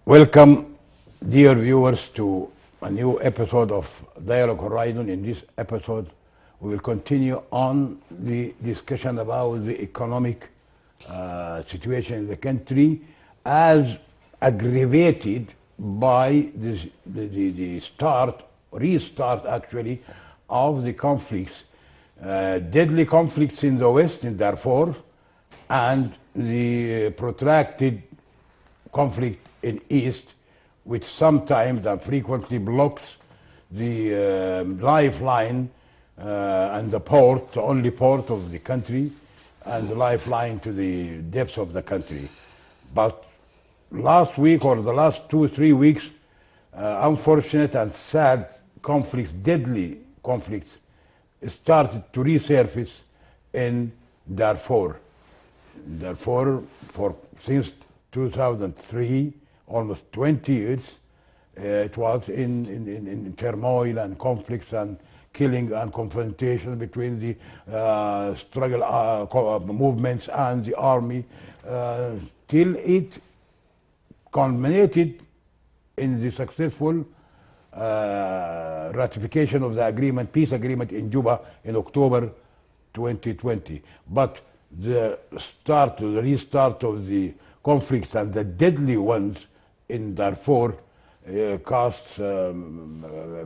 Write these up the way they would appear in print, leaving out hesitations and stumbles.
Welcome, dear viewers, to a new episode of Dialogue Horizon. In this episode, we will continue on the discussion about the economic situation in the country as aggravated by the restart actually, of the conflicts, deadly conflicts in the West, in Darfur, and the protracted conflict in East, which sometimes and frequently blocks the lifeline and the port, the only port of the country, and the lifeline to the depths of the country. But last week or the last 2 or 3 weeks, unfortunate and sad conflicts, deadly conflicts, started to resurface in Darfur. Darfur, since 2003, almost 20 years, it was in turmoil and conflicts and killing and confrontation between the struggle movements and the army, till it culminated in the successful ratification of the agreement, peace agreement in Juba in October 2020. But the restart of the conflicts and the deadly ones in Darfur casts a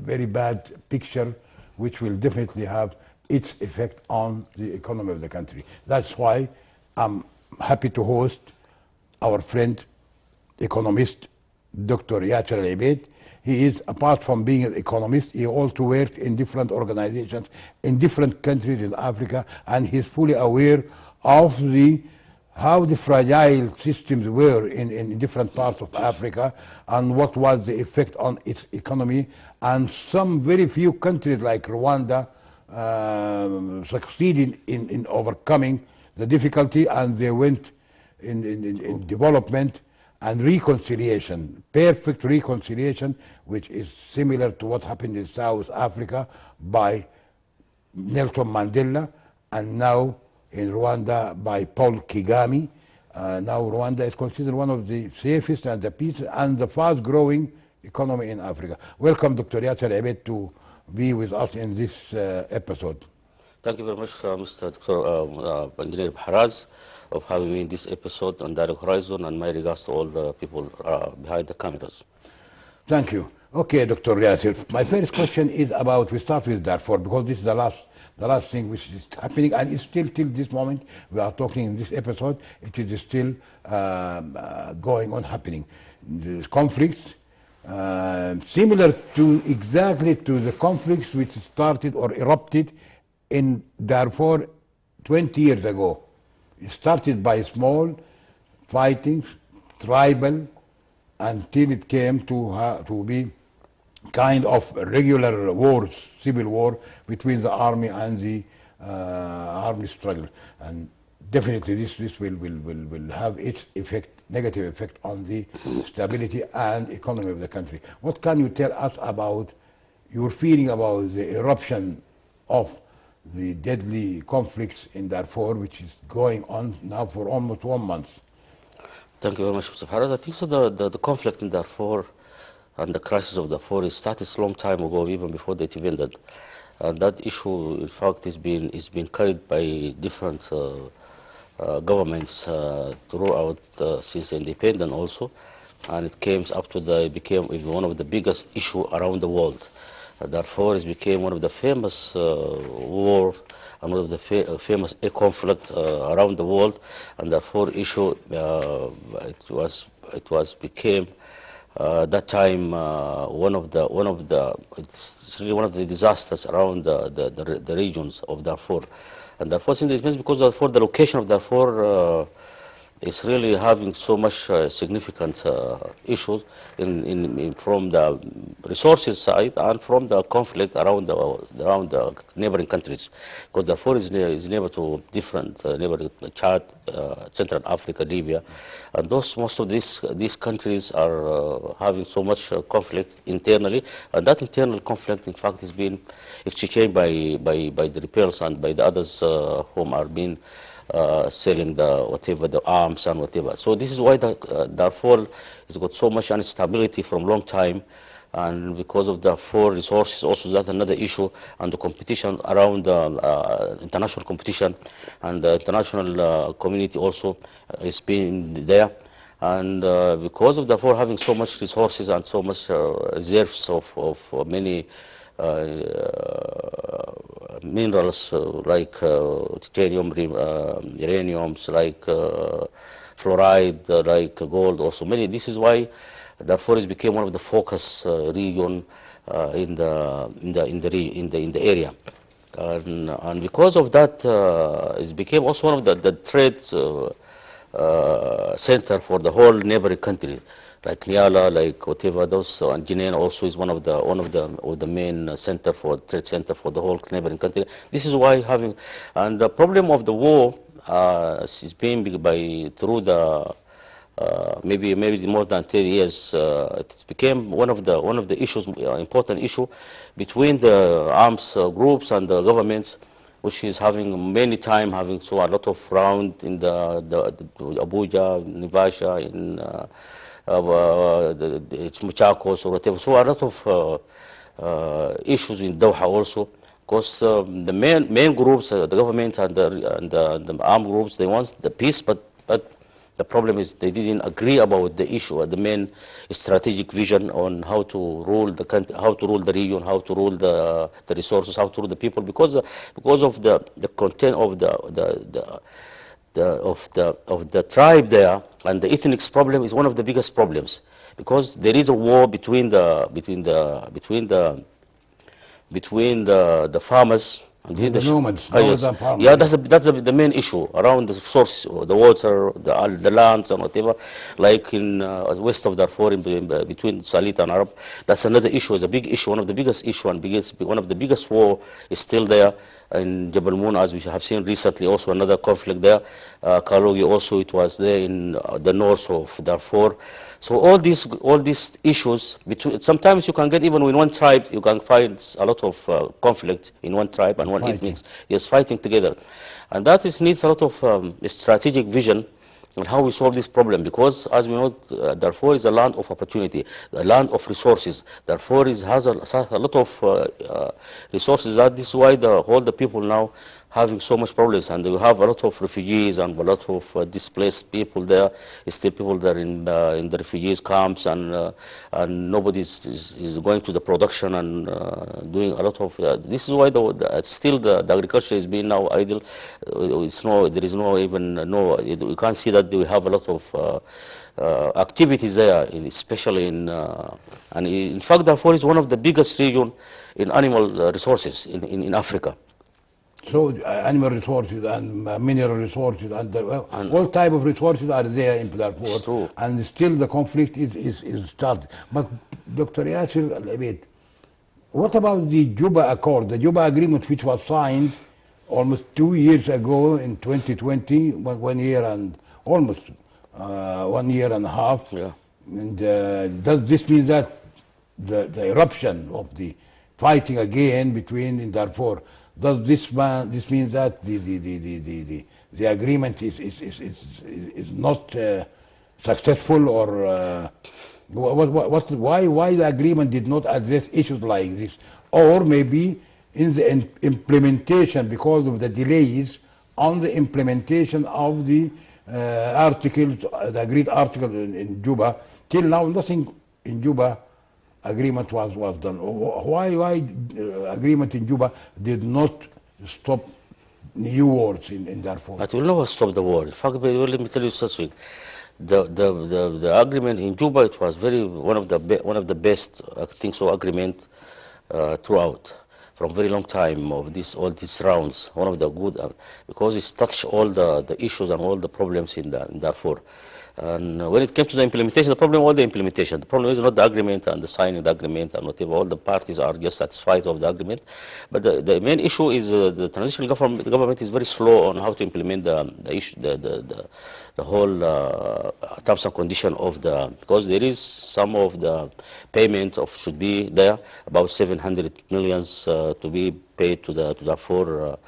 very bad picture, which will definitely have its effect on the economy of the country. That's why I'm happy to host our friend, economist, Dr. Yasser Al-Ebaid. He is, apart from being an economist, he also worked in different organizations in different countries in Africa, and he's fully aware of how the fragile systems were in different parts of Africa and what was the effect on its economy. And some very few countries like Rwanda succeeded in overcoming the difficulty, and they went in development and reconciliation, perfect reconciliation, which is similar to what happened in South Africa by Nelson Mandela, and now in Rwanda by Paul Kagame. Now Rwanda is considered one of the safest and the peaceful and the fast-growing economy in Africa. Welcome, Dr. Yasser Al-Ebaid, to be with us in this episode. Thank you very much, Mr. Dr. Engineer Baharaz, of having me in this episode on Dialogue Horizon, and my regards to all the people behind the cameras. Thank you. Okay, Dr. Yasser, my first question is about, we start with Darfur, because this is the last thing which is happening, and it's still till this moment we are talking in this episode, it is still going on happening. The conflicts similar to exactly to the conflicts which started or erupted in Darfur 20 years ago. It started by small fightings, tribal, until it came to be kind of regular wars, civil war between the army and the army struggle. And definitely this will have its effect, negative effect on the stability and economy of the country. What can you tell us about your feeling about the eruption of the deadly conflicts in Darfur, which is going on now for almost 1 month? Thank you very much, Mr. Baharaz. I think so the conflict in Darfur and the crisis of Darfur is started a long time ago, even before the event. That issue, in fact, is being carried by different governments throughout since independence also, and it became one of the biggest issue around the world. Darfur became one of the famous war and one of the famous conflict around the world, and Darfur issue became that time it's really one of the disasters around the regions of Darfur. And Darfur is immense because Darfur, the location of Darfur is really having so much significant issues from the resources side and from the conflict around the neighboring countries. Because Darfur is neighbor to different neighbor, Chad, Central Africa, Libya, and most of these countries are having so much conflict internally, and that internal conflict, in fact, is being exchanged by the rebels and by the others whom are being selling the whatever the arms and whatever. So this is why the Darfur has got so much instability from long time, and because of the four resources also that's another issue, and the competition around international competition, and the international community also is being there. And because of the four having so much resources and so much reserves of many minerals like titanium, uraniums, like fluoride, like gold, also many. This is why Darfur has became one of the focus region in the area, and because of that, it became also one of the trade center for the whole neighboring countries, like Niala, like whatever those, and Jenin also is one of the main center for trade center for the whole neighboring country. This is why having, and the problem of the war is being through the maybe more than 10 years. It became one of the issues, important issue between the arms groups and the governments, which is having many time having so a lot of round in the Abuja, Nivasha, in it's Machakos or whatever. So a lot of issues in Doha also, because the main groups, the government and the armed groups, they want the peace, but the problem is they didn't agree about the issue, the main strategic vision on how to rule the country, how to rule the region, how to rule the resources, how to rule the people, because of the content of the tribe there, and the ethnic problem is one of the biggest problems, because there is a war between the farmers and The nomads, yes. and farmers. Yeah, that's the main issue around the sources, the water, the lands and whatever, like in west of Darfur, between Salit and Arab. That's another issue. It's a big issue, one of the biggest issue, and one of the biggest war is still there in Jabal Moon, as we have seen recently. Also another conflict there. Kalugi also, it was there in the north of Darfur. So all these issues between, sometimes you can get, even in one tribe you can find a lot of conflict in one tribe and one ethnic, yes, fighting together, and that needs a lot of strategic vision on how we solve this problem, because as we know, Darfur is a land of opportunity, a land of resources. Darfur has a lot of resources. That is why all the people now having so much problems, and we have a lot of refugees and a lot of displaced people there. Still people there in the refugees camps, and nobody is going to the production and doing a lot of. This is why still the agriculture is being now idle. There is no even no. You can't see that we have a lot of activities there, especially in and in fact Darfur is one of the biggest region in animal resources in Africa. So animal resources and mineral resources and all type of resources are there in Darfur, and still the conflict is started. But Dr. Yasir Al-Abid, what about the Juba Accord, the Juba Agreement, which was signed almost 2 years ago in 2020, 1 year and almost 1 year and a half? Yeah. And does this mean that the eruption of the fighting again between in Darfur, does this mean that the agreement is not successful, or why the agreement did not address issues like this, or maybe in the implementation, because of the delays on the implementation of the articles, the agreed article in Juba, till now nothing in Juba agreement was done. Why agreement in Juba did not stop new wars in Darfur? It will never stop the war. In fact, let me tell you something. The agreement in Juba, it was one of the best, I think so, agreement throughout, from very long time of all these rounds. One of the good, because it touched all the issues and all the problems in Darfur. And when it came to the implementation, the problem was the implementation. The problem is not the agreement and the signing the agreement and whatever. All the parties are just satisfied of the agreement. But the main issue is the transitional government. The government is very slow on how to implement the whole terms and condition of because there is some of the payment should be there, about 700 millions to be paid to Darfur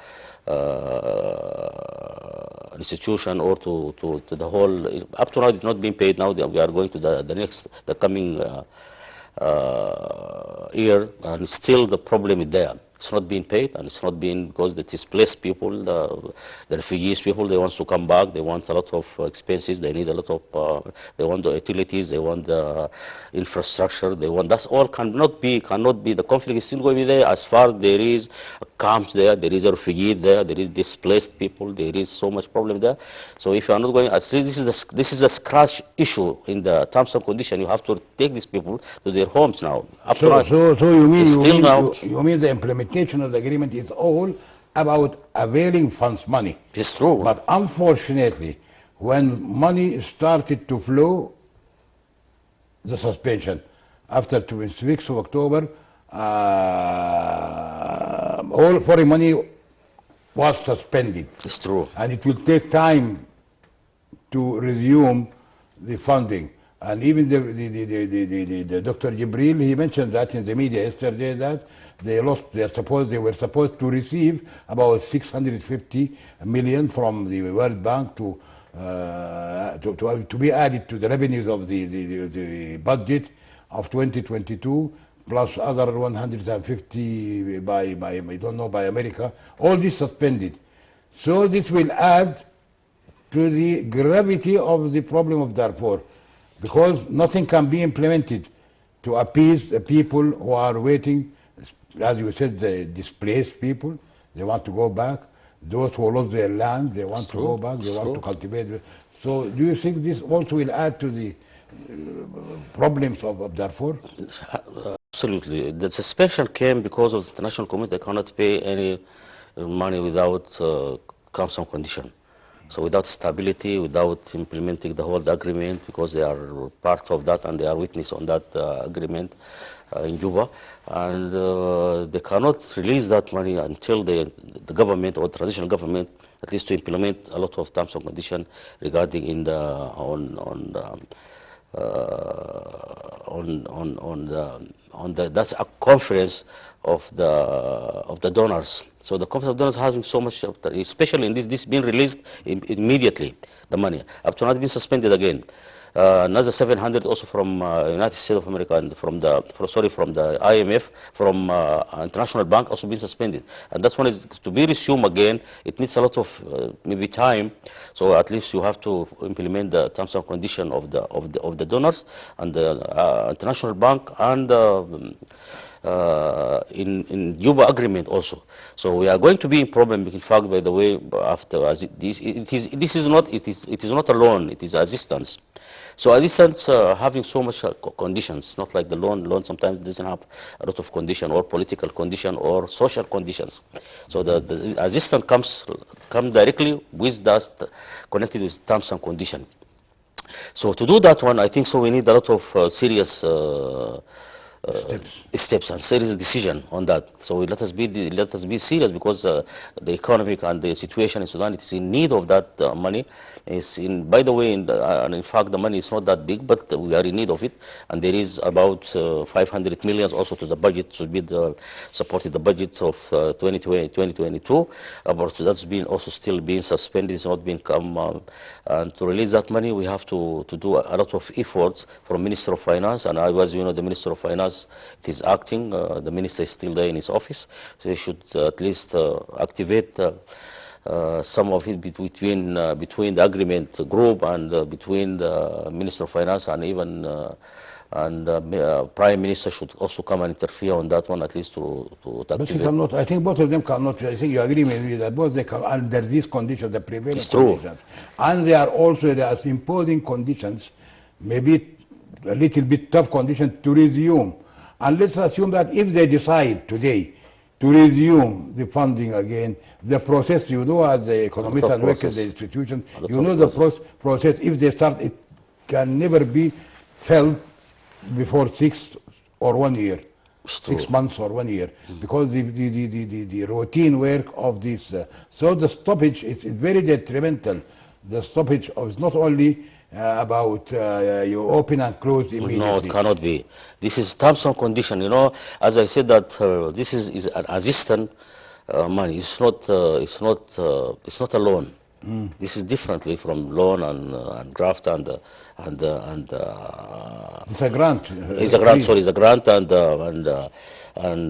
institution or to the whole. Up to now, it's not being paid. Now we are going to the coming year, and still the problem is there. It's not being paid, and it's not being because the displaced people, the refugees people, they want to come back. They want a lot of expenses. They need a lot of. They want the utilities. They want the infrastructure. They want. That's all cannot be. The conflict is still going to be there. As far there is camps there, there is a refugee there, there is displaced people. There is so much problem there. So if you are not going, at least this is a scratch issue in the terms and condition. You have to take these people to their homes now. Up to now, So you mean it's still now. you mean the implementation of the agreement is all about availing funds money? It's true. But unfortunately, when money started to flow, the suspension after 26th of October, all foreign money was suspended, It's true. and it will take time to resume the funding. And even the Dr. Jibril, he mentioned that in the media yesterday that they were supposed to receive about 650 million from the World Bank to be added to the revenues of the budget of 2022, plus other 150 by I don't know, by America. All this suspended. So this will add to the gravity of the problem of Darfur, because nothing can be implemented to appease the people who are waiting. As you said, the displaced people, they want to go back. Those who lost their land, they want to go back. They want to cultivate. So do you think this also will add to the problems of Darfur? Absolutely. The suspension came because of the international community. They cannot pay any money without terms and condition. So without stability, without implementing the whole agreement, because they are part of that and they are witness on that agreement in Juba, and they cannot release that money until the government or transitional government, at least to implement a lot of terms and conditions regarding in the on the that's a conference of the donors. So the conference of donors having so much, especially in this being released immediately, the money up to now been suspended again. Another 700 also from United States of America and from the IMF, from International Bank also been suspended, and that's one is to be resumed again. It needs a lot of maybe time, so at least you have to implement the terms and condition of the donors and the International Bank and in Juba agreement also. So we are going to be in problem. In fact, by the way, after this is not a loan. It is assistance. So assistance having so much conditions, not like the loan. Loan sometimes doesn't have a lot of condition or political condition or social conditions. So the assistance come directly with that connected with terms and condition. So to do that one, I think so we need a lot of serious steps and serious decision on that. So let us be serious, because the economic and the situation in Sudan, it is in need of that money. By the way, and in fact the money is not that big, but we are in need of it, and there is about 500 million also to the budget should be supported the budget of 2022. But that's been also still being suspended. It's not been come, and to release that money we have to do a lot of efforts from Minister of Finance, and I was the Minister of Finance. It is acting. The minister is still there in his office, so he should at least activate some of it between the agreement group and between the Minister of Finance, and even Prime Minister should also come and interfere on that one, at least to activate. But cannot. I think both of them cannot. I think you agree with me that both they can, under these conditions, the prevailing conditions, and they are also as imposing conditions, maybe a little bit tough conditions to resume. And let's assume that if they decide today to resume the funding again, the process, as the economists and work in the institution, the process, if they start, it can never be felt before 6 or 1 year. 6 months or 1 year, because the routine work of this. So the stoppage is very detrimental. The stoppage is not only about you open and close immediately. No, it cannot be. This is terms and condition. As I said that this is an assistance, money. It's not a loan. This is differently from loan and graft It's a grant. it's a grant. Free. Sorry, it's a grant and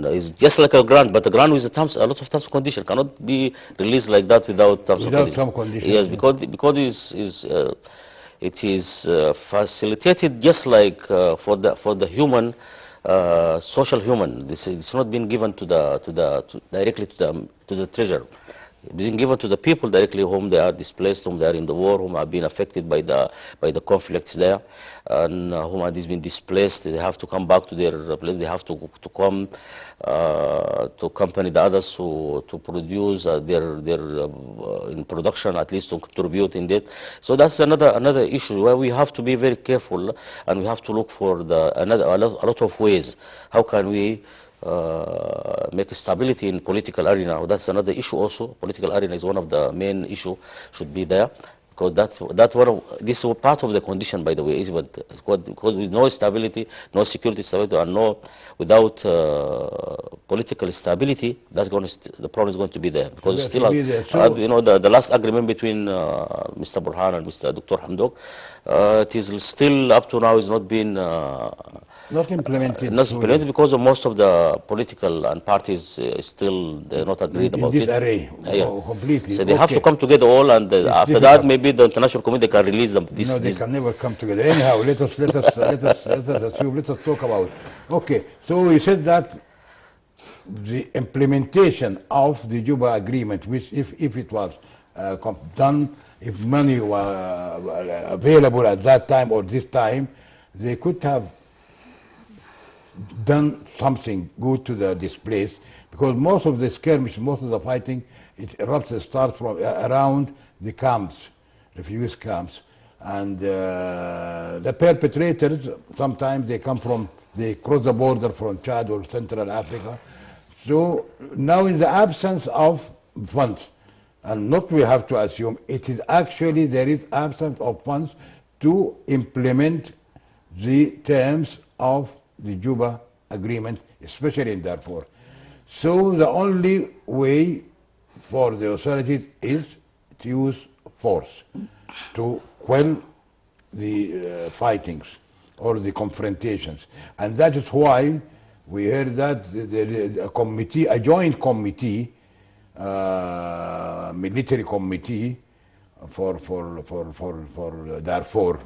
it's just like a grant, but a grant with a lot of terms and conditions cannot be released like that without terms and Without conditions. some conditions. Yes, Yeah. because it is facilitated just like for the human. Social human. It's not been given directly to the treasure. It's been given to the people directly, whom they are displaced, whom they are in the war, whom have been affected by the conflicts there, and whom have been displaced. They have to come back to their place. They have to come to accompany the others to produce their in production, at least to contribute in that. So that's another issue where we have to be very careful, and we have to look for a lot of ways. How can we make stability in political arena? That's another issue also. Political arena is one of the main issue should be there, because that's one of this is part of the condition, by the way, is what because with no stability, no security stability, and no without political stability, the problem is going to be there, because That still will be there. So, the last agreement between Mr. Burhan and Mr. Dr. Hamdok, it is still up to now is not been not implemented not fully implemented because of most of the political and parties still they're not agreed in about this it. array. Yeah. Oh, completely. So they have to Okay. come together all, and after difficult. that maybe the international community can release them. No, they can never come together. Anyhow, let us assume. Let us talk about. Okay, so you said that the implementation of the Juba Agreement, which if it was done, if money were available at that time or this time, they could have done something good to the displaced, because most of the skirmish, most of the fighting, it erupts and starts from around the camps, refugee camps, and the perpetrators sometimes they cross the border from Chad or Central Africa. So now, in the absence of funds, and not we have to assume, it is actually there is absence of funds to implement the terms of the Juba Agreement, especially in Darfur. So the only way for the authorities is to use force to quell the fightings or the confrontations. And that is why we heard that a committee, a joint committee, military committee for Darfur,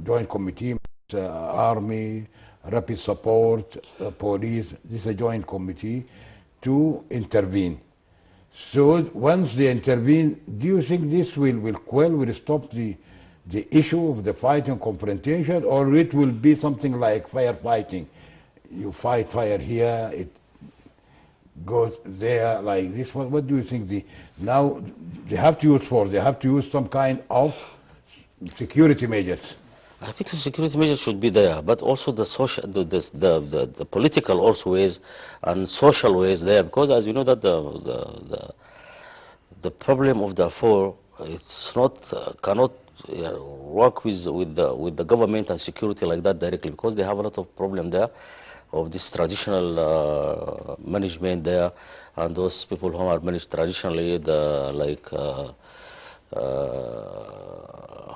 joint committee, army, rapid support, police. This is a joint committee to intervene. So once they intervene, do you think this will quell, will stop the issue of the fighting confrontation, or it will be something like firefighting? You fight fire here, it goes there like this. What do you think? Now they have to use force. They have to use some kind of security measures. I think the security measures should be there, but also the social, the political also ways and social ways there, because as you know that the problem of Darfur, it's not cannot work with the government and security like that directly, because they have a lot of problem there of this traditional management there, and those people who are managed traditionally,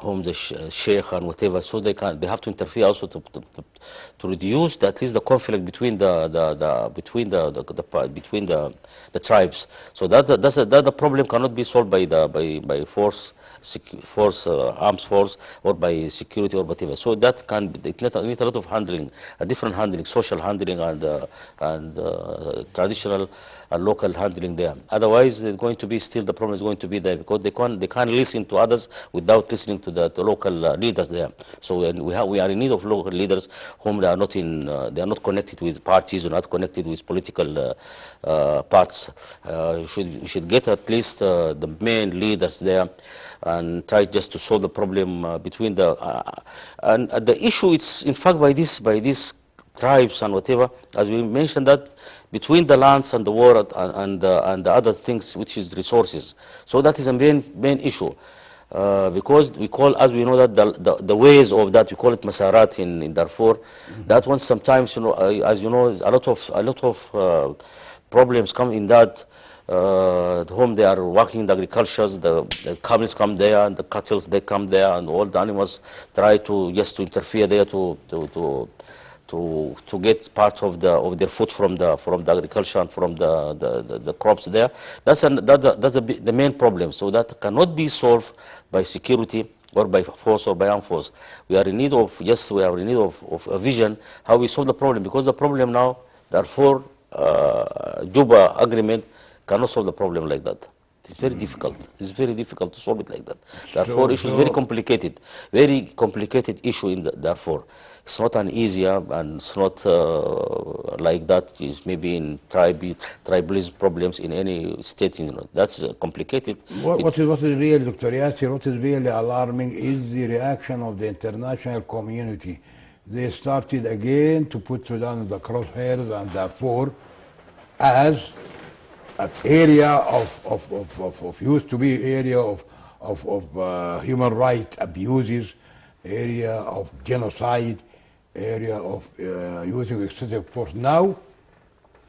whom the sheikh and whatever, so they have to interfere also to reduce at least the conflict between the tribes. So that the problem cannot be solved by force, armed force, or by security or whatever. So that it needs a lot of handling, a different handling, social handling and traditional and local handling there. Otherwise, it's going to be still the problem is going to be there, because they can't listen to others without listening to the local leaders there. So we are in need of local leaders whom they are not connected with parties or not connected with political parts. We should get at least the main leaders there and try just to solve the problem between and the issue. It's in fact by these tribes and whatever, as we mentioned, that between the lands and the water and the other things, which is resources. So that is a main issue, because we call, as we know, that the ways of that, we call it masarat in Darfur. That one sometimes, as you know, is a lot of problems come in that. the home they are working in the agriculture, the camels come there and the cattle they come there and all the animals try to just to interfere there to get part of their food from the agriculture and from the crops there. The main problem. So that cannot be solved by security or by force or by armed force. We are in need of a vision how we solve the problem, because the problem now, therefore, Juba agreement cannot solve the problem like that. It's very difficult. It's very difficult to solve it like that. Therefore, issue is very complicated issue in therefore. It's not an easier, and it's not like that. It's maybe in tribalism problems in any state. That's complicated. What is really, Dr. Yasser, what is really alarming is the reaction of the international community. They started again to put Sudan in the crosshairs, and therefore, as an area of used to be area of human rights abuses, area of genocide, area of using excessive force. Now,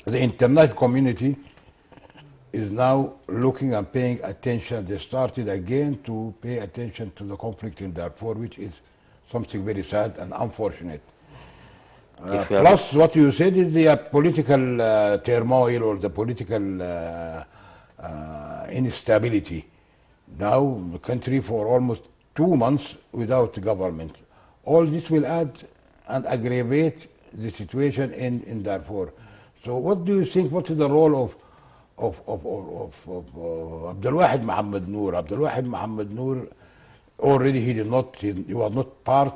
the international community is now looking and paying attention. They started again to pay attention to the conflict in Darfur, which is something very sad and unfortunate. Plus, what you said is the political turmoil or the political instability. Now, the country for almost 2 months without government. All this will add and aggravate the situation in Darfur. So, what do you think? What is the role of Abdul Wahid Mohammed Noor? Abdul Wahid Mohammed Noor already he was not part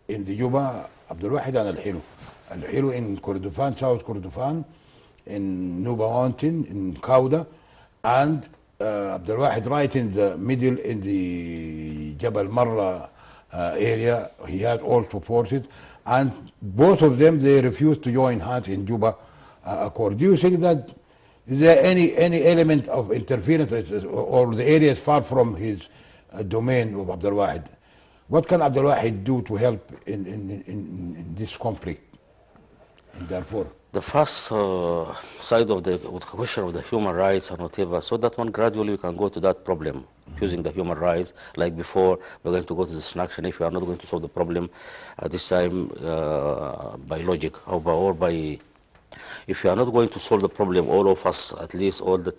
in the Juba. Abdul Wahid and Al-Hilu in Kordofan, South Kordofan, in Nuba Mountain, in Kauda, and Abdul Wahid right in the middle in the Jabal Marra area. He had also forces, and both of them they refused to join hands in Juba Accord. Do you think that is there any element of interference, or the area is far from his domain of Abdul Wahid? What can Abdul Wahid do to help in this conflict in Darfur? The first side of the question of the human rights and whatever, so that one gradually we can go to that problem using the human rights. Like before, we're going to go to this action if we are not going to solve the problem at this time by logic or by. If you are not going to solve the problem, all of us, at least all the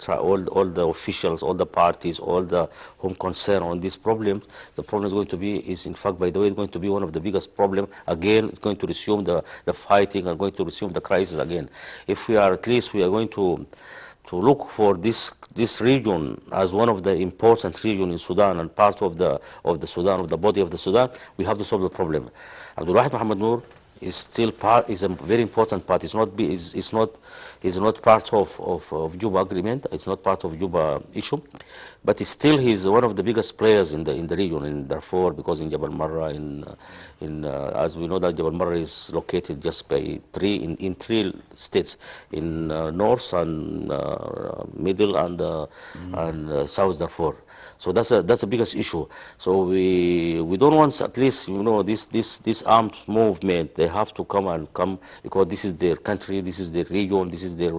officials, all the parties, all the whom concerned on this problem, the problem is going to be, in fact, by the way, it's going to be one of the biggest problems. Again, it's going to resume the fighting and going to resume the crisis again. If we are, at least we are going to look for this region as one of the important regions in Sudan and part of the Sudan, of the body of the Sudan, we have to solve the problem. Abdul Wahid Mohammed Noor is still is a very important part. It's not part of Juba agreement. It's not part of Juba issue, but he's one of the biggest players in the region in Darfur, because in Jabal Marra, as we know that Jabal Marra is located just by in three states, in north and middle and south Darfur. So that's the biggest issue. So we don't want, at least this armed movement. They have to come because this is their country, this is their region, this is their.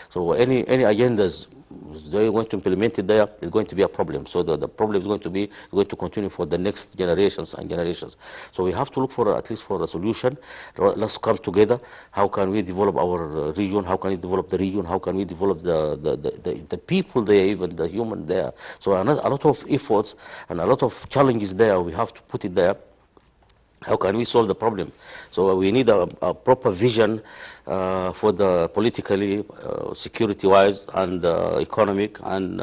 So any agendas they want to implement it there is going to be a problem. So the problem is going to continue for the next generations and generations. So we have to look for at least for a solution. Let's come together. How can we develop our region? How can we develop the region? How can we develop the people there, even the human there? So a lot of efforts and a lot of challenges there. We have to put it there. How can we solve the problem? So we need a proper vision for the politically, security-wise, and economic and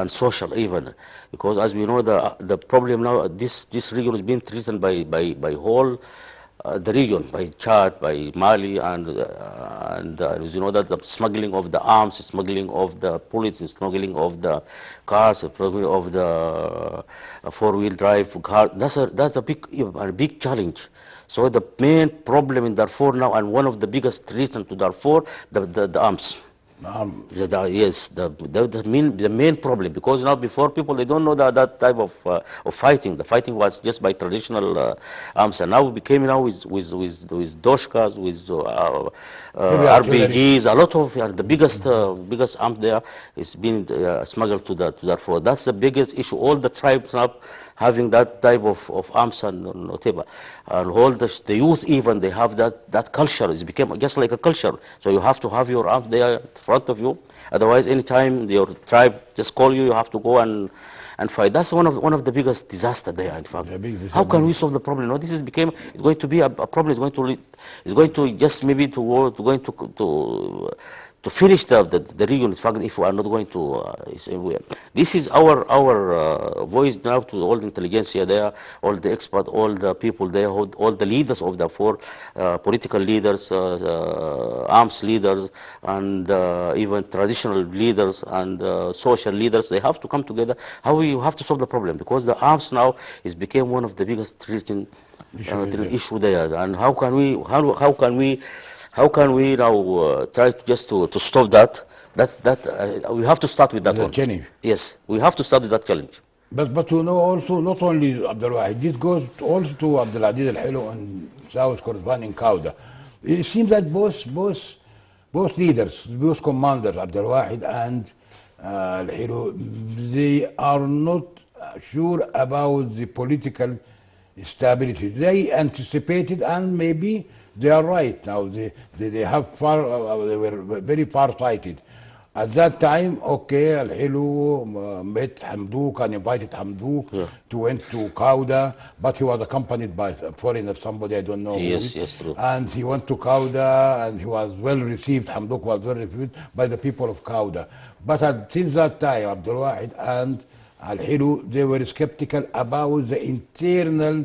social even, because as we know the problem now, this region is being threatened by whole the region, by Chad, by Mali, and as you know that the smuggling of the arms, smuggling of the bullets, smuggling of the cars, smuggling of the four-wheel drive car. That's a big challenge. So the main problem in Darfur now, and one of the biggest reasons to Darfur, the arms. Yes, the main problem, because now before people they don't know that type of fighting. The fighting was just by traditional arms, and now we became now with doshkas, with heavy artillery. RPGs. A lot of the biggest arm there is being smuggled to Darfur. That's the biggest issue. All the tribes now having that type of arms and whatever, and all the youth even they have that culture. It's become just like a culture. So you have to have your arms there in front of you. Otherwise, anytime your tribe just call you, you have to go and fight. That's one of the biggest disaster there. In fact, The big how can we disadvantage. solve the problem? No, this is became it's going to be a problem. It's going to just maybe to going to finish the region. In fact, if we are not going to, this is our voice now to all the intelligentsia there, all the experts, all the people there, all the leaders of the four political leaders, arms leaders, and even traditional leaders and social leaders. They have to come together. How we have to solve the problem, because the arms now is became one of the biggest threatening issue there. And how can we now try to stop that? We have to start with that The one. challenge. Yes, we have to start with that challenge. But you know also not only Abdul Wahid, this goes also to Abdul Aziz Al Helo and South Kordofan in Kauda. It seems that both leaders, both commanders, Abdul Wahid and Al Helo, they are not sure about the political stability. They anticipated, and maybe they are right now. They they were very far-sighted. At that time, okay, Al Hilu met Hamdouk and invited Hamdouk Yeah. to went to Kauda, but he was accompanied by a foreigner, somebody I don't know who Yes, is. yes, true. And he went to Kauda and he was well received. Hamdouk was well received by the people of Kauda. But since that time, Abdul Wahid and Al Hilu, they were skeptical about the internal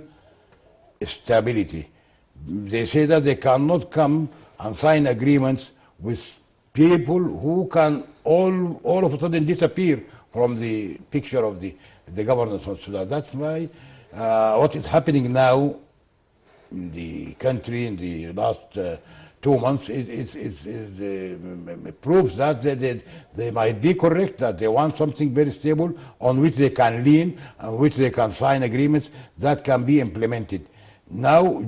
stability. They say that they cannot come and sign agreements with people who can all of a sudden disappear from the picture of the governance of Sudan. That's why what is happening now in the country in the last 2 months proves that they might be correct, that they want something very stable on which they can lean, on which they can sign agreements that can be implemented. Now,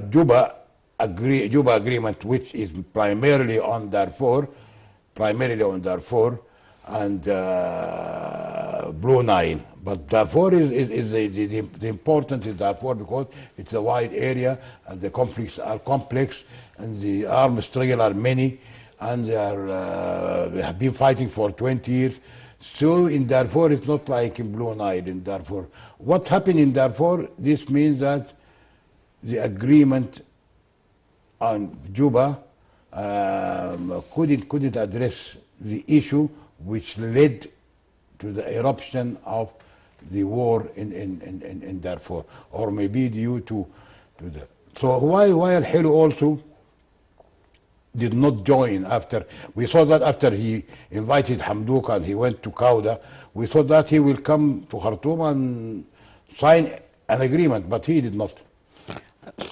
Juba agreement, which is primarily on Darfur and Blue Nile. But Darfur is the important is Darfur because it's a wide area and the conflicts are complex and the armed struggle are many and they have been fighting for 20 years. So in Darfur, it's not like in Blue Nile in Darfur. What happened in Darfur, this means that the agreement on Juba couldn't address the issue which led to the eruption of the war in Darfur, or maybe due to the. So why Al Helu also did not join after we saw that after he invited Hamdouk and he went to Kauda, we thought that he will come to Khartoum and sign an agreement, but he did not.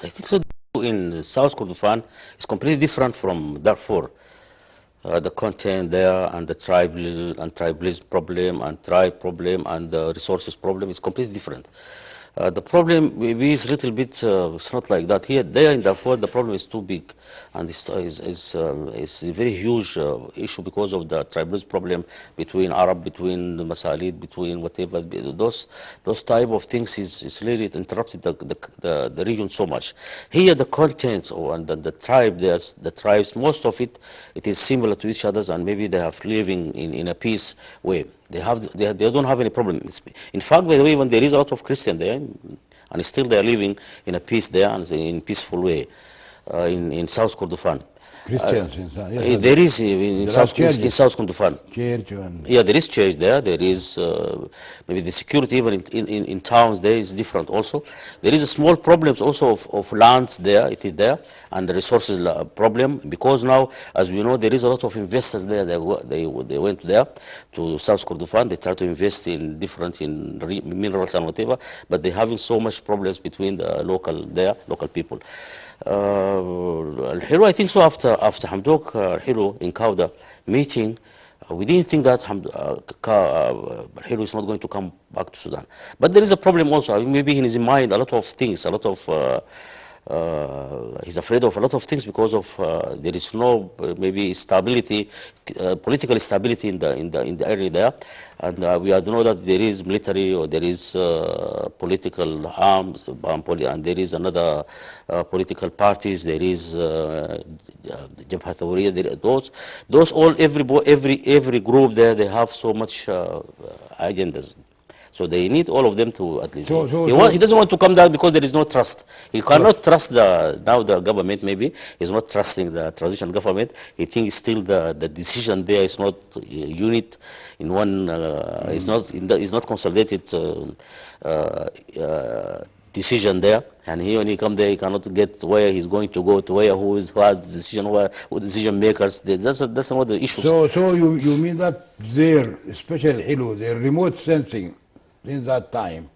I think so. In South Kordofan is completely different from Darfur. The content there and the tribalism problem and tribe problem and the resources problem is completely different. The problem maybe is a little bit, it's not like that. There in Darfur, the problem is too big. And it's a very huge issue because of the tribalism problem between Arab, between the Masalid, between whatever. Those type of things is really interrupted the region so much. Here, the content and the tribe, the tribes, most of it is similar to each other, and maybe they are living in a peace way. They don't have any problem. In fact, by the way, even there is a lot of Christian there, and still they are living in a peace there and in peaceful way in South Kordofan. Christians There is in there are South churches. Kordofan. Church and Yeah, there is church there. There is maybe the security even in towns there is different also. There is a small problems also of lands there. It is there and the resources problem because now, as we know, there is a lot of investors there. They went there to South Kordofan. They try to invest in different minerals and whatever, but they having so much problems between the local people. I think so. After after Hamdok Hilo in Kauda meeting, we didn't think that Hilo is not going to come back to Sudan. But there is a problem also. I mean, maybe in his mind a lot of things, a lot of he's afraid of a lot of things because of there is no maybe stability, political stability in the area there, and we know that there is military or there is political arms, and there is another political parties. There is Jabhat Awariya. Those all every group there, they have so much agendas. So they need all of them to at least. He doesn't want to come down because there is no trust. He cannot trust the government. Maybe he's not trusting the transition government. He thinks still the decision there is not unit in one. It's not consolidated decision there. And when he come there, he cannot get where he's going to go to where who has the decision, who decision makers. That's some of the issues. So you mean that their, especially Hilo, their remote sensing in that time,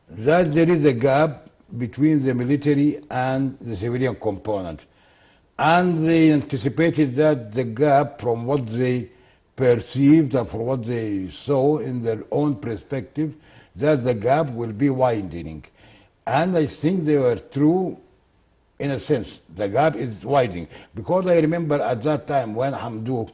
that there is a gap between the military and the civilian component. And they anticipated that the gap from what they perceived and from what they saw in their own perspective, that the gap will be widening. And I think they were true in a sense. The gap is widening. Because I remember at that time when Hamdok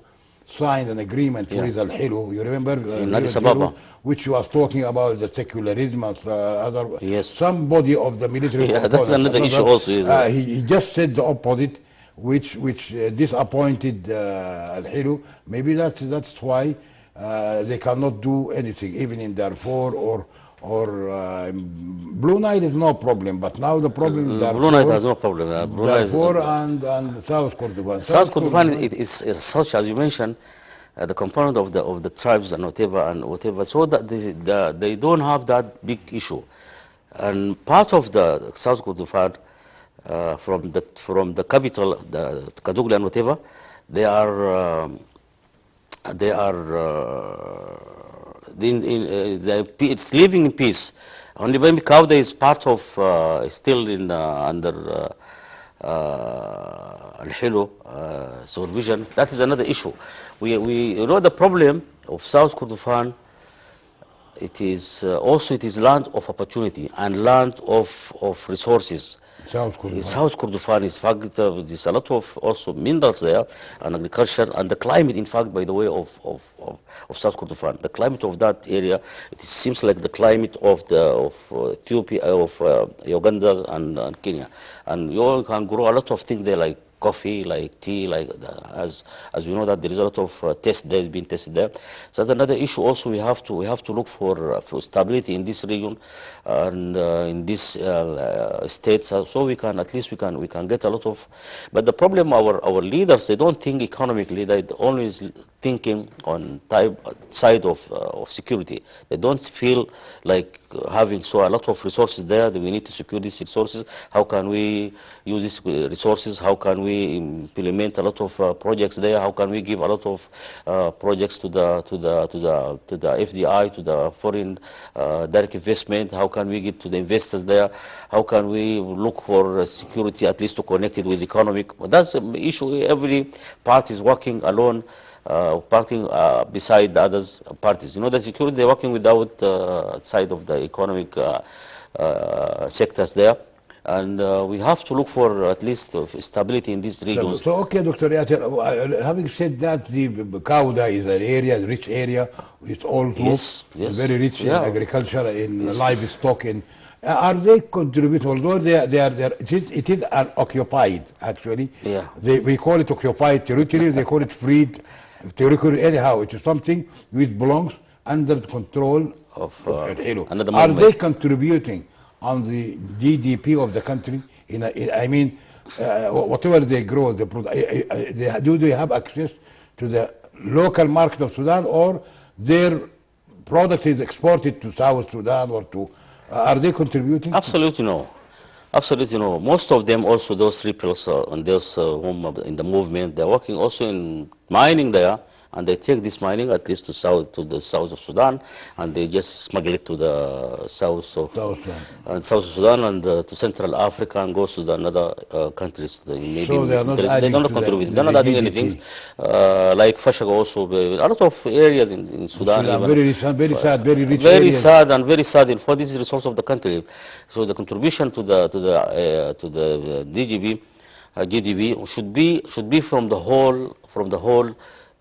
signed an agreement with Al-Hilo, you remember? In Addis Ababa. Which was talking about the secularism of other, yes. Somebody of the military. Yeah, that's another issue also. He just said the opposite, which disappointed Al-Hilo. Maybe that's why they cannot do anything, even in Darfur or Blue Nile is no problem, but now the problem is Darfur. Blue Nile has no problem. Darfur and South Kordofan. South Kordofan is such, as you mentioned, the component of the tribes and whatever, so that they don't have that big issue. And part of the South Kordofan, from the capital, the Kadugli and whatever, it's living in peace. Only maybe Kauda is part of still in under Al-Hilo supervision. That is another issue. We know the problem of South Kordofan. It is land of opportunity and land of resources. South Kordofan is, in fact, there's a lot of also minerals there and agriculture, and the climate, in fact, by the way, of South Kordofan. The climate of that area, it seems like the climate of Ethiopia, of Uganda and Kenya. And you can grow a lot of things there, like coffee, like tea, like as you know that there is a lot of test there being tested there. So that's another issue. Also, we have to look for stability in this region and in this state, so we can get a lot of. But the problem, our leaders, they don't think economically. They always thinking on side of security. They don't feel like having a lot of resources there, that we need to secure these resources. How can we use these resources? How can we implement a lot of projects there? How can we give a lot of projects to the FDI, to the foreign direct investment? How can we get to the investors there? How can we look for security, at least to connect it with economic? But that's an issue. Every party is working alone. Parting beside the others parties. You know, the security, they're working without side of the economic sectors there. And we have to look for at least stability in these regions. So okay, Dr. Yasser, having said that, the Kauda is an area, a rich area. It's all true. Yes. Very rich in agriculture, in livestock, are they contributing? Although it is occupied, actually. Yeah. We call it occupied territory. They call it freed territory. Anyhow, it is something which belongs under the control of Hilo. Are they contributing on the GDP of the country? Whatever they grow, do they have access to the local market of Sudan, or their product is exported to South Sudan or to? Are they contributing? Absolutely no. Absolutely no. Most of them also, those rebels and those whom in the movement, they're working also in mining there, and they take this mining at least to the south of Sudan, and they just smuggle it to the South Sudan. south of Sudan and to Central Africa and goes to the another countries. Maybe So they are not they adding don't to contribute. the They're not adding anything. GDP. Like Fashaga also, a lot of areas in Sudan Sudan, even. very sad, very rich Very areas. sad and very sad for this resource of the country. So the contribution to the DGB, GDP should be from the whole.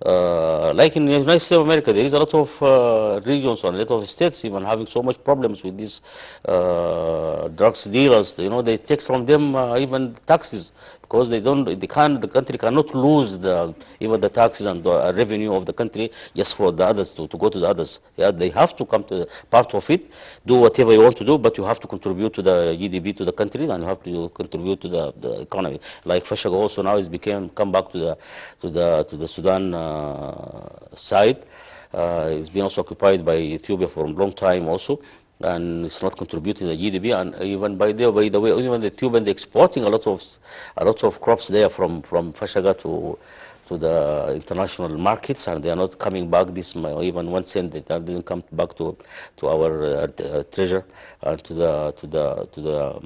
Like in the United States of America, there is a lot of regions and a lot of states even having so much problems with these drugs dealers. You know, they take from them even taxes because the country cannot lose even the taxes and the revenue of the country just for the others to go to the others. Yeah, they have to come to part of it, do whatever you want to do, but you have to contribute to the GDP to the country and you have to contribute to the economy. Like Fashaga also now is come back to the Sudan side. It's been also occupied by Ethiopia for a long time also, and it's not contributing to the GDP. And even by the way, even the Ethiopian, they're exporting a lot of crops there from Fashaga to the international markets, and they are not coming back. Even 1 cent that didn't come back to our treasure and to the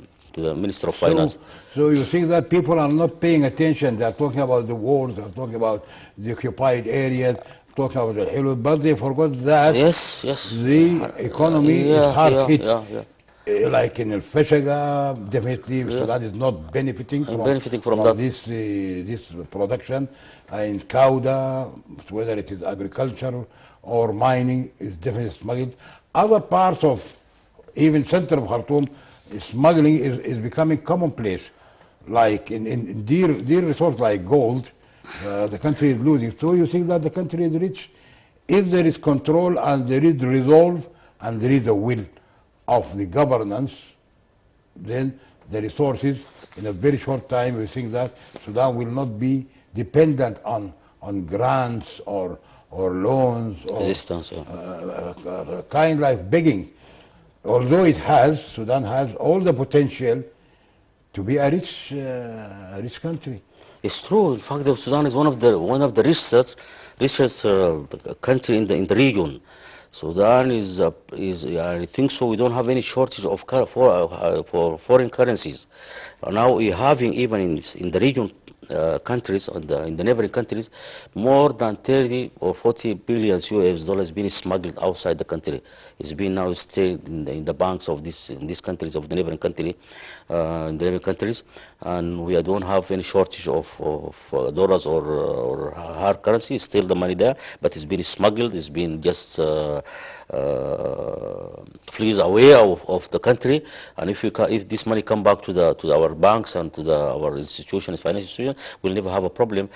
Minister of Finance. So you think that people are not paying attention? They are talking about the wars, they are talking about the occupied areas, talking about the Hilul, but they forgot that Yes. the economy is hard hit. Yeah. Like in El Fashaga, definitely Sudan is not benefiting from that. this production. In Kauda, whether it is agriculture or mining, is definitely smuggled. Other parts of even center of Khartoum, smuggling is becoming commonplace. Like in dear resources like gold, the country is losing. So you think that the country is rich if there is control and there is resolve and there is a will of the governance, then the resources in a very short time we think that Sudan will not be dependent on grants or loans or Resistance, kind like begging. Although Sudan has all the potential to be a rich country. It's true. In fact, Sudan is one of the richest country in the region. Sudan is I think so. We don't have any shortage of for foreign currencies. Now we're having even in the region countries in the neighboring countries more than 30 or 40 billion US dollars being smuggled outside the country. It's been now stayed in the banks of these countries of the neighboring countries, and we don't have any shortage of dollars or hard currency. It's still the money there, but it's been smuggled. It's been just flees away of the country. And if this money come back to our banks and to our institutions, financial institutions, we'll never have a problem.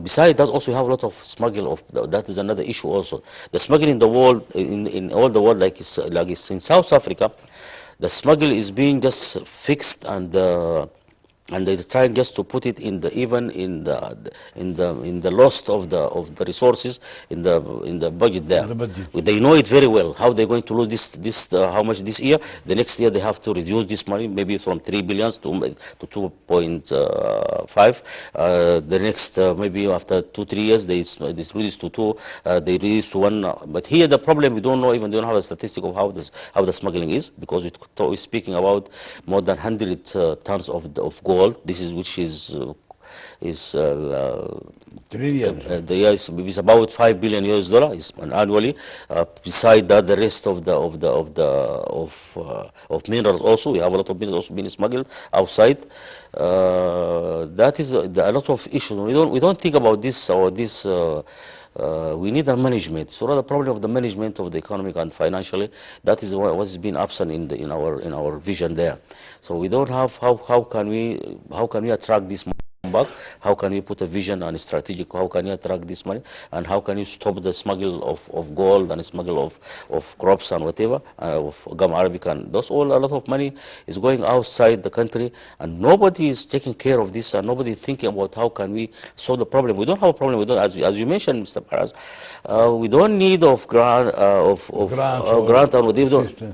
Besides that, also we have a lot of smuggle that is another issue also. The smuggling in the world, in all the world, like it's in South Africa, the smuggle is being just fixed and they're trying just to put it in the loss of the resources in the budget there. They know it very well how they're going to lose this how much this year. The next year they have to reduce this money maybe from 3 billion to 2.5. The next maybe after 2-3 years they reduce to 2. They reduce to 1. But here the problem we don't have a statistic of how the smuggling is, because we're speaking about more than 100 tons of gold. This is trillion. It's about $5 billion US annually. Beside that, the rest of minerals also. We have a lot of minerals also being smuggled outside. That is a lot of issues. We don't think about this or this. We need a management. So the problem of the management of the economic and financially, that is what's been absent in our vision there. So we don't have how can we attract this money back? How can we put a vision and a strategic? How can you attract this money? And how can you stop the smuggle of gold and smuggle of crops and whatever, of gum arabic, and those all a lot of money is going outside the country, and nobody is taking care of this, and nobody is thinking about how can we solve the problem. We don't have a problem. We don't, as you mentioned, Mr. Paras, we don't need of grant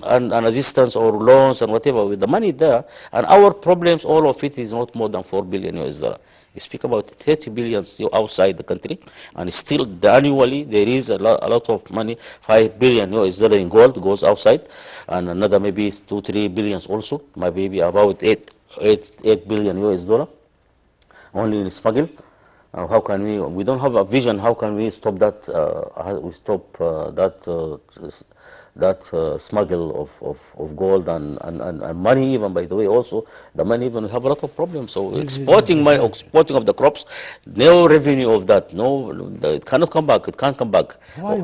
and assistance or loans and whatever. With the money there, and our problems, all of it is not more than $4 billion US. We speak about 30 billion still outside the country, and still annually there is a lot of money, 5 billion US dollar in gold goes outside, and another maybe 2, 3 billions also, maybe about 8 billion US dollar only in smuggle. How can we don't have a vision, how can we stop that, smuggle of gold and money even, by the way, also, the money even, we have a lot of problems. So exporting money, exporting of the crops, no revenue of that, it cannot come back, it can't come back. Why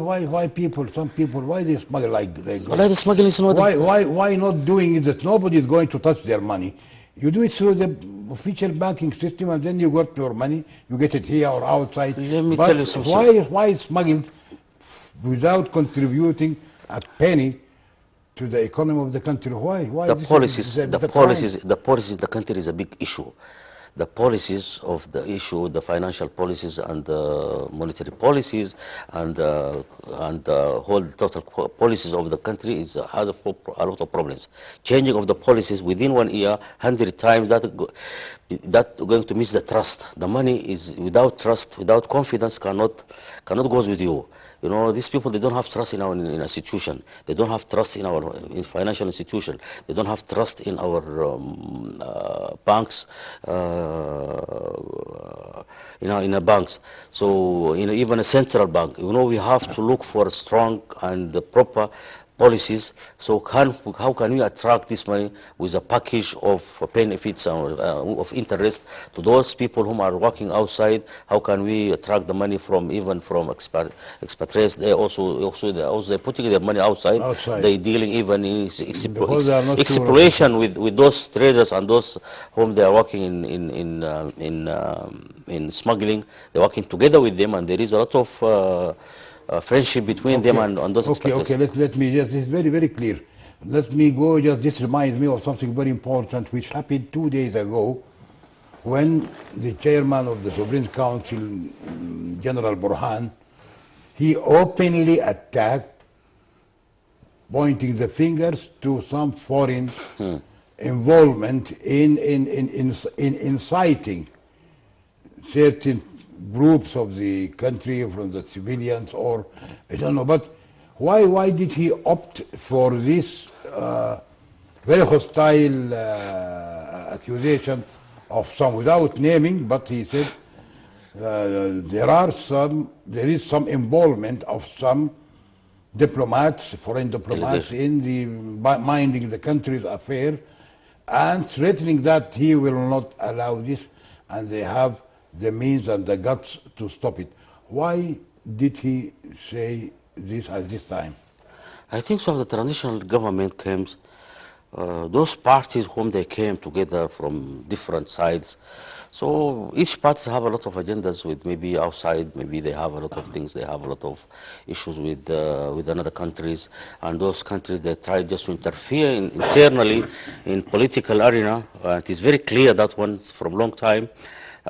some people, why they smuggle like they go? Well, the smuggling is not... Why not doing it that nobody is going to touch their money? You do it through the official banking system, and then you got your money, you get it here or outside. Let me tell you something. Why smuggled without contributing a penny to the economy of the country? Why? The policies in the country is a big issue. The policies of the issue, the financial policies and the monetary policies and whole total policies of the country has a lot of problems. Changing of the policies within 1 year, 100 times, that going to miss the trust. The money is without trust, without confidence, cannot goes with you. You know, these people, they don't have trust in our institution. They don't have trust in our financial institution. They don't have trust in our banks, in the banks. So, even a central bank, we have to look for strong and proper policies. So how can we attract this money with a package of benefits of interest to those people who are working outside? How can we attract the money from expatriates? They also they're putting their money outside. They dealing even in exploration with those traders and those whom they are working in smuggling. They're working together with them, and there is a lot of friendship between them and those expatriates. Let me just, this is very, very clear. Let me go, this reminds me of something very important which happened 2 days ago when the chairman of the Sovereign Council, General Burhan, he openly attacked, pointing the fingers to some foreign involvement in inciting certain groups of the country, from the civilians, or I don't know. But why did he opt for this very hostile accusation of some, without naming? But he said there is some involvement of some diplomats, foreign diplomats, in the minding the country's affair, and threatening that he will not allow this, and they have the means and the guts to stop it. Why did he say this at this time? I think so. The transitional government came, those parties whom they came together from different sides. So each party have a lot of agendas with maybe outside, maybe they have a lot of things, they have a lot of issues with other countries, and those countries, they try just to interfere internally in political arena. It is very clear that one from long time.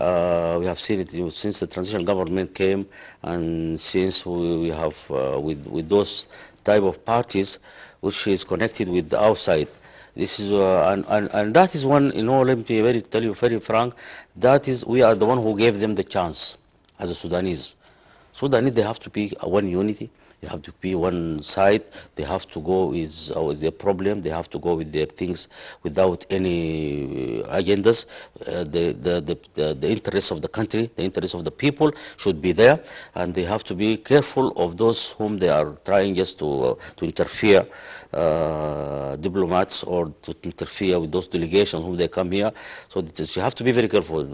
We have seen it since the transitional government came, and since we have with those type of parties, which is connected with the outside. This is and that is one. Let me tell you very frank. That is, we are the one who gave them the chance as a Sudanese. Sudanese, they have to be one unity. They have to be one side. They have to go with their problem. They have to go with their things without any agendas. The interests of the country, the interests of the people should be there, and they have to be careful of those whom they are trying just to interfere, diplomats, or to interfere with those delegations whom they come here. So you have to be very careful.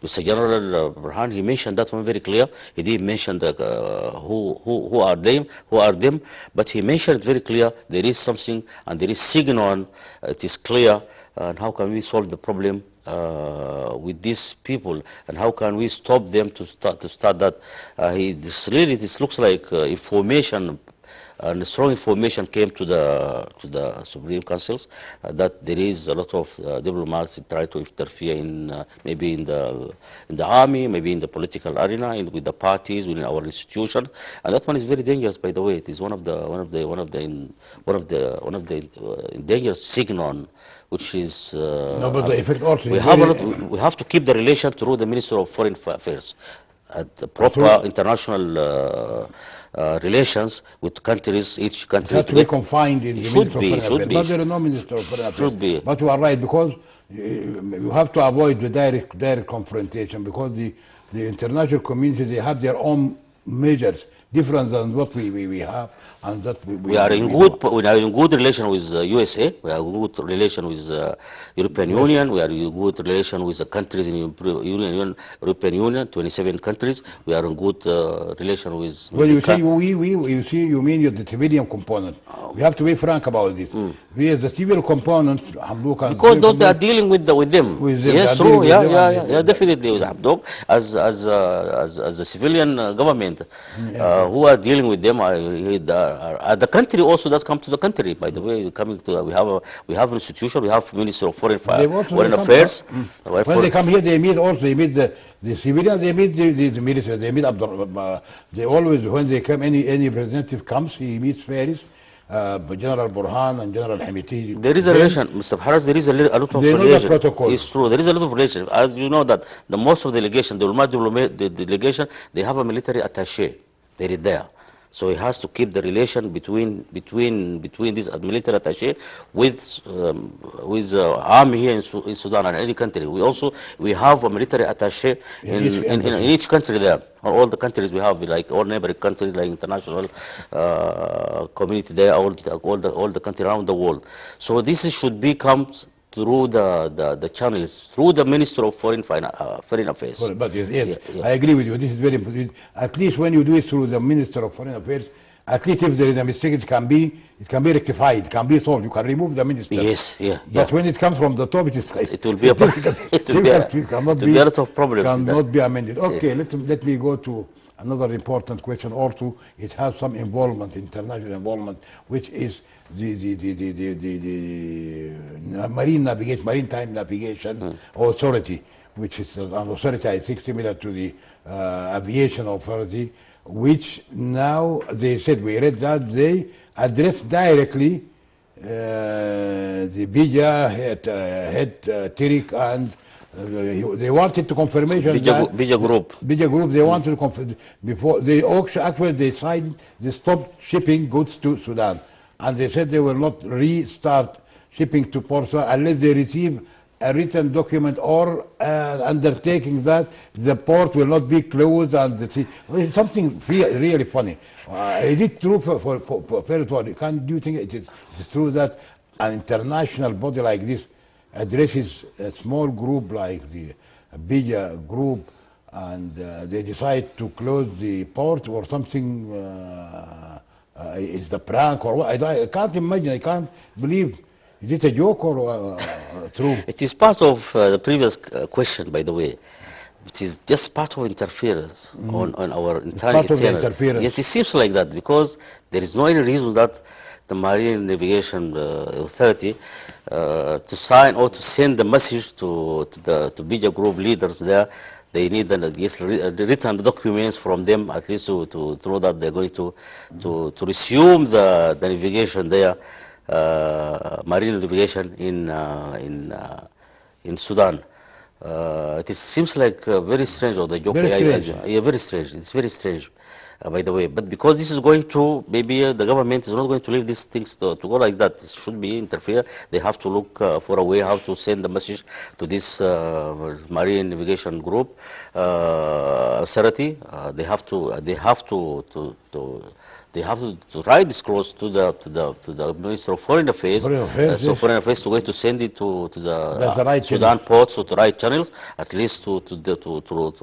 Mr. General Burhan, he mentioned that one very clear. He didn't mention who are them, but he mentioned it very clear. There is something, and there is signal. It is clear. And how can we solve the problem with these people? And how can we stop them to start that? This looks like information and strong information came to the Supreme Councils that there is a lot of diplomats that try to interfere in maybe in the army, maybe in the political arena, with the parties, within our institutions, and that one is very dangerous. By the way, it is one of the dangerous signal, which is No, but the effect also we is have a very lot, we have to keep the relation through the Minister of Foreign Affairs at the proper through. international relations with countries, each It country has to be together. confined in It the should Minister of be, Foreign should Affairs. be, But there is no Minister of Foreign Affairs. should be. But you are right, because you have to avoid the direct confrontation, because the international community, they have their own measures, different than what we have, and that We are in we good, do. we are in good relation with USA. We are in good relation with European Yes. Union. We are in good relation with the countries in European Union, 27 countries. We are in good relation with. When the you say you see, you mean the civilian component. We have to be frank about this. We, as the civil component, Hamdouk and because civil those they are component, dealing with them. with them, they Yes, are true. dealing with Yeah, them, yeah, and yeah, yeah. Definitely with Hamdok as a civilian government who are dealing with them. The country also does come to the country. By the way, coming to we have an institution. We have Minister of they also they Foreign come. Affairs. When they come here, they meet also. They meet the civilians. They meet the military. They meet they always, when they come, any representative comes, he meets Paris, General Burhan and General Hamiti. There is a Then relation, Mr. Haras. There is a lot of they know the relation. protocol. It's true. There is a lot of relation. As you know that the most of the delegation, the delegation, they have a military attaché. They are there. So he has to keep the relation between this military attaché with army here in Sudan and any country. We have a military attaché in each country there. All the countries we have, like all neighboring countries, like international community there, all the country around the world. So this should be comes through the channels, through the Minister of Foreign Affairs. But yes, Yeah, yeah. I agree with you. This is very important. At least when you do it through the Minister of Foreign Affairs, at least if there is a mistake, it can be rectified, it can be solved. You can remove the minister. Yes, yeah, But yeah. when it comes from the top, it is It will be a difficult. it will be a, Difficult. It cannot it will be a lot of problems. in that. cannot be amended. Okay, let me go to another important question or two. It has some involvement, international involvement, which is the maritime navigation authority, which is an authority, I think, similar to the aviation authority, which now they said, we read that they address directly the Bija head Tirik, and they wanted to confirmation that Bija Group. Bija Group, they wanted to confirm before they actually decided they stopped shipping goods to Sudan, and they said they will not restart shipping to Port Sudan unless they receive a written document or undertaking that the port will not be closed and the sea. Well, it's something really funny. Is it true for territory? Do you think it's true that an international body like this addresses a small group like the Bija group, and they decide to close the port or something? Is the prank or what? I can't imagine. I can't believe. Is it a joke or true? It is part of the previous question, by the way. It is just part of interference on our entire part of the internal. interference. Yes, it seems like that because there is no any reason that the Marine Navigation Authority to sign or to send the message to Bija Group leaders there. They need written documents from them, at least to know that they're going to resume the navigation there, marine navigation in Sudan. It seems like very strange, or the joke. Very strange. Yeah, very strange. It's very strange, by the way. But because this is going to, maybe the government is not going to leave these things to go like that. It should be interfere. They have to look for a way how to send the message to this marine navigation group authority. They have to write this clause to the Minister of Foreign Affairs. So yes. Foreign Affairs is going to send it to the right Sudan ports, or the right channels, at least to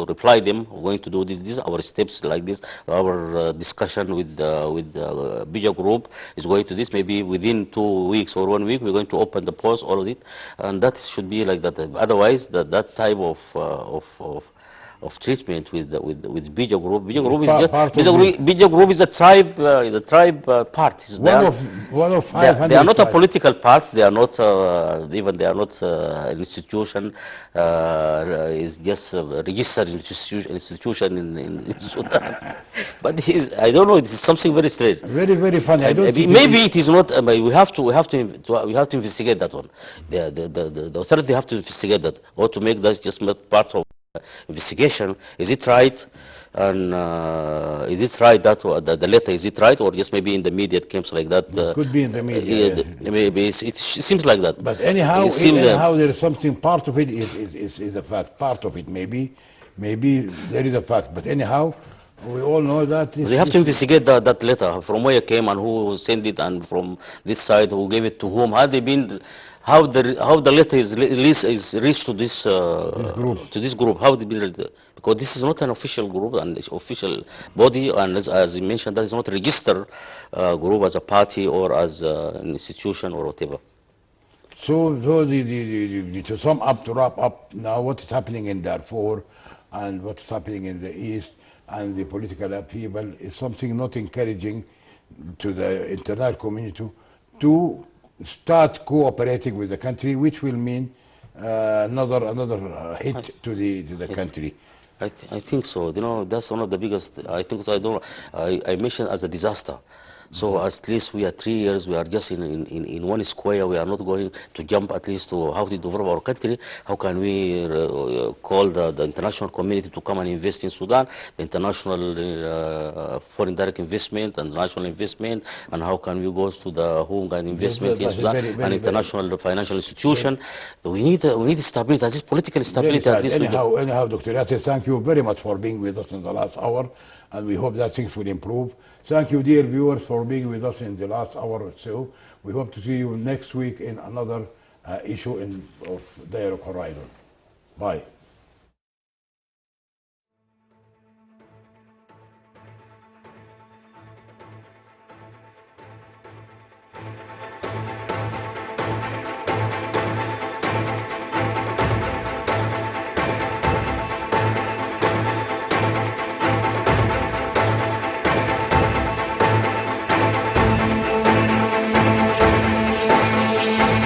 reply them. We're going to do this. Our steps like this. Our discussion with Bija Group is going to this. Maybe within 2 weeks or 1 week, we're going to open the ports, all of it, and that should be like that. Otherwise, that type of of treatment with Bija group. Bija It's group is just part of the Bija group is a tribe, the tribe parties. one of They are 500 not a tribes. political party. They are not even. They are not an institution. Is just a registered institution in Sudan. But I don't know. It's something very strange. Very, very funny. I don't think Maybe it is not. We have to investigate that one. The authority have to investigate that, or to make that just not part of investigation. Is it right? And is it right that the letter, is it right, or just maybe in the media it comes like that? it could be in the media. Yeah, Yes. maybe it seems like that. But anyhow, It seems anyhow, there is something. Part of it is a fact. Part of it, maybe there is a fact. But anyhow, we all know that they have to investigate that letter, from where it came and who sent it, and from this side who gave it to whom. Had they been, how the letter is reached to this group? How they been read? Because this is not an official group and it's official body, and as you mentioned, that is not a registered group as a party or as an institution or whatever. So to sum up, to wrap up now, what is happening in Darfur and what is happening in the east and the political upheaval is something not encouraging to the international community to start cooperating with the country, which will mean another hit to the country. I think so. You know, that's one of the biggest. I think so. I mentioned as a disaster. So at least we are 3 years. We are just in one square. We are not going to jump at least to how to develop our country. How can we call the international community to come and invest in Sudan? The international foreign direct investment and national investment, and how can we go to the home and investment in That's Sudan, an international financial institution? We need stability, at least political stability, at least. Anyhow, Dr. Yasser, thank you very much for being with us in the last hour, and we hope that things will improve. Thank you, dear viewers, for being with us in the last hour or so. We hope to see you next week in another issue of Dialogue Horizon. Bye.